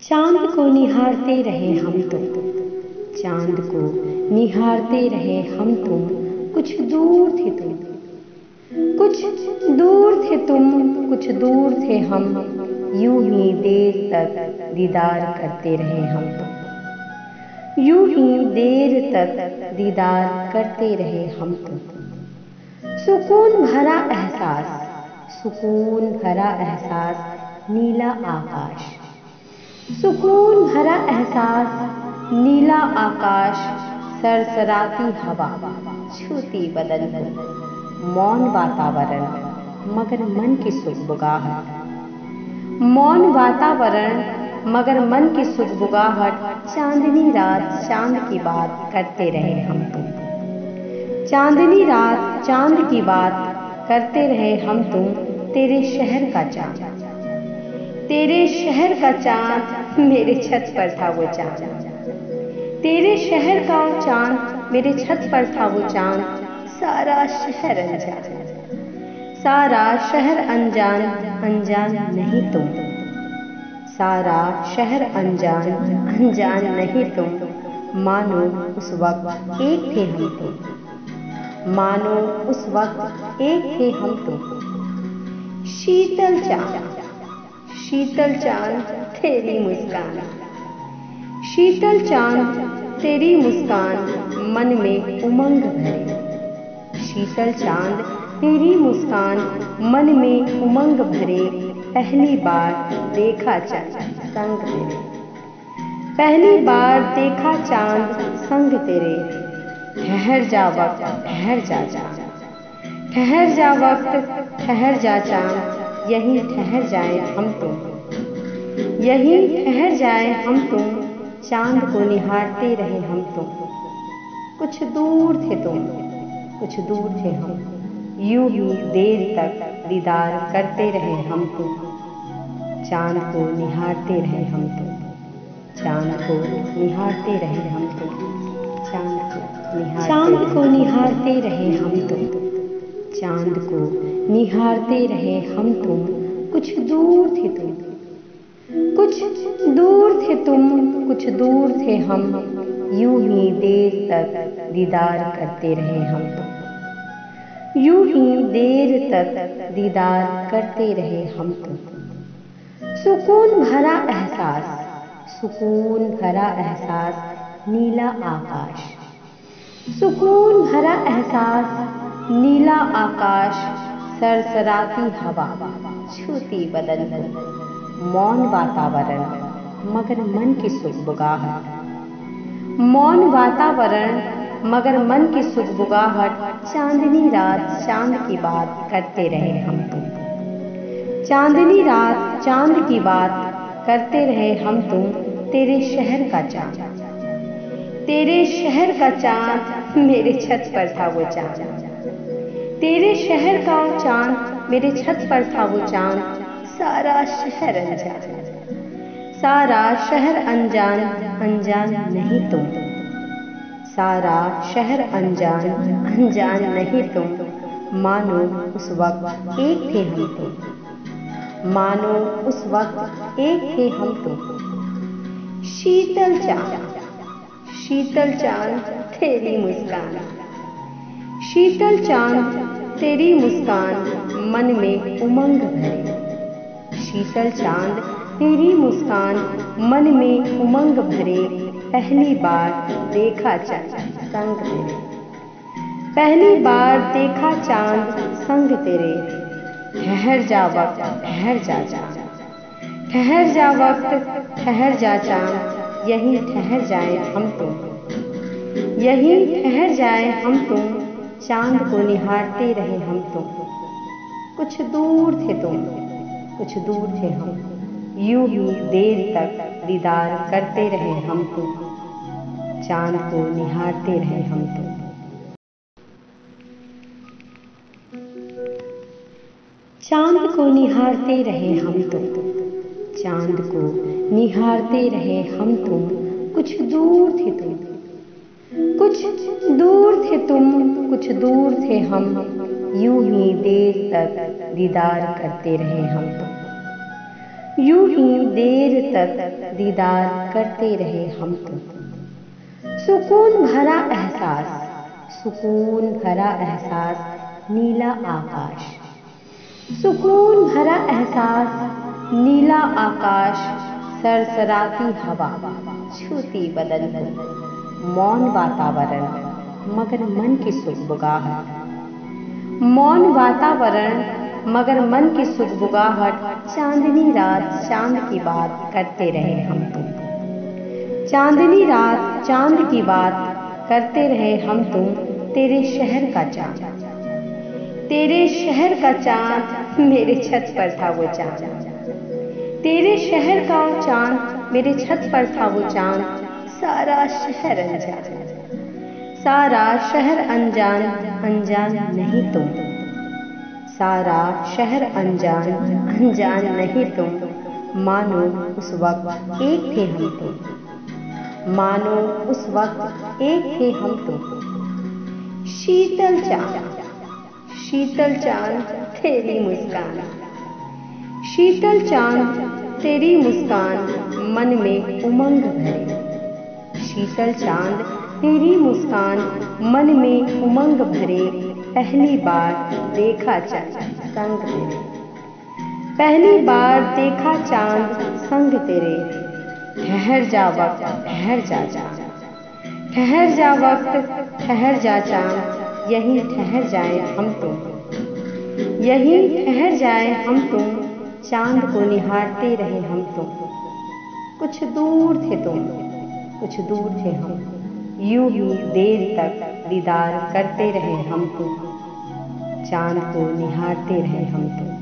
चांद को निहारते रहे हम तुम, चांद को निहारते रहे हम तुम। कुछ दूर थे तुम, कुछ दूर थे तुम, कुछ दूर थे हम। यूं ही देर तक दीदार करते रहे हम तुम, यूं ही देर तक दीदार करते रहे हम तुम। सुकून भरा एहसास, सुकून भरा एहसास, नीला आकाश। सुकून भरा एहसास, नीला आकाश, सरसराती हवा छूती बदन को। मौन वातावरण मगर मन की सुगबुगाहट, मौन वातावरण मगर मन की सुगबुगाहट। चांदनी रात चांद की बात करते रहे हम तुम, चांदनी रात चांद की बात करते रहे हम तुम। तेरे शहर का चांद, तेरे शहर का चांद, मेरे छत पर था वो चांद। तेरे शहर का चांद, मेरे छत पर था वो चांद। सारा शहर अनजान, सारा शहर अनजान, अनजान नहीं तुम। सारा शहर अनजान, अनजान नहीं तुम। मानो उस वक्त एक थे हम तुम, मानो उस वक्त एक थे हम तुम। शीतल चांद, शीतल चांद, तेरी मुस्कान। शीतल चांद, तेरी मुस्कान, मन में उमंग भरे। शीतल चांद, तेरी मुस्कान, मन में उमंग भरे। पहली बार देखा चांद संग तेरे, पहली बार देखा चांद संग तेरे। ठहर जा वक्त, ठहर जा चांद, ठहर जा वक्त, ठहर जा चांद। यहीं ठहर जाए हम तुम, यहीं ठहर जाए हम तुम। चांद को निहारते रहे हम तुम। कुछ दूर थे तुम, कुछ दूर थे हम। यूं ही देर तक दीदार करते रहे हम तुम। चांद को निहारते रहे हम तुम, चांद को निहारते रहे हम तुम। चांद को निहारते रहे हम तुम, चांद को निहारते रहे हम तुम। कुछ दूर थे तुम, कुछ दूर थे तुम, कुछ दूर थे हम। यूं ही देर तक दीदार करते रहे हम तुम, यूं ही देर तक दीदार करते रहे हम तुम। सुकून भरा एहसास, सुकून भरा एहसास, नीला आकाश। सुकून भरा एहसास, नीला आकाश, सरसराती हवा छूती बदन को। मौन वातावरण मगर मन की सुगबुगाहट, मौन वातावरण मगर मन की सुगबुगाहट। चांदनी रात चांद की बात करते रहे हम तुम, चांदनी रात चांद की बात करते रहे हम तुम। तेरे शहर का चांद, तेरे शहर का चांद, मेरे छत पर था वो चांद। तेरे शहर का चांद, मेरे छत पर था वो चांद। सारा शहर अनजान, सारा शहर अनजान, अनजान नहीं तुम। सारा शहर अनजान, अनजान नहीं तुम। मानो उस वक्त एक थे हम तुम, मानो उस वक्त एक थे हम तुम। शीतल चांद, शीतल चांद, तेरी मुस्कान। शीतल चांद, तेरी मुस्कान, मन में उमंग भरे। शीतल चांद, तेरी मुस्कान, मन में उमंग भरे। पहली बार देखा चांद संग तेरे, पहली बार देखा चांद संग तेरे। ठहर जा वक्त, ठहर जा चांद, ठहर जा वक्त, ठहर जा चांद। यहीं ठहर जाए हम तुम, यहीं ठहर जाए हम तुम। चांद को निहारते रहे हम तुम। कुछ दूर थे तुम, कुछ दूर थे हम। यूं ही देर तक दीदार करते रहे हम तुम। चांद को निहारते रहे हम तुम। चांद को निहारते रहे हम तुम, चांद को निहारते रहे हम तुम। कुछ दूर थे तुम, कुछ दूर थे तुम, कुछ दूर थे हम। यूं ही देर तक दीदार करते रहे हम तुम। यूं ही देर तक दीदार करते रहे हम तो। सुकून भरा एहसास, सुकून भरा एहसास नीला आकाश, सुकून भरा एहसास नीला आकाश, सरसराती हवा छूती बदन को, मौन वातावरण मगर मन की सुगबुगाहट, मौन वातावरण मगर मन की सुगबुगाहट, चांदनी रात चांद की बात करते रहे हम तुम, चांदनी रात चांद की बात करते रहे हम तुम, तेरे शहर का चांद, तेरे शहर का चांद मेरे छत पर था वो चांद, तेरे शहर का चांद मेरे छत पर था वो चांद, सारा शहर अनजान, सारा शहर अनजान, अनजान नहीं तुम, सारा शहर अनजान, अनजान नहीं तुम, मानो उस वक्त एक थे हम तुम, मानो उस वक्त एक थे हम तुम। शीतल चांद, शीतल चांद तेरी मुस्कान, शीतल चांद तेरी मुस्कान मन में उमंग भरे, शीतल चांद तेरी मुस्कान मन में उमंग भरे, पहली बार देखा चांद संग तेरे, पहली बार देखा चांद संग तेरे, ठहर जा वक्त ठहर जा चांद, ठहर जा वक्त ठहर जा चांद, यहीं ठहर जाए हम तुम, यहीं ठहर जाए हम तुम, चांद को निहारते रहे हम तुम, कुछ दूर थे तुम, कुछ दूर थे हम, यूं ही देर तक दीदार करते रहे हम तुम, चांद को निहारते रहे हम तुम।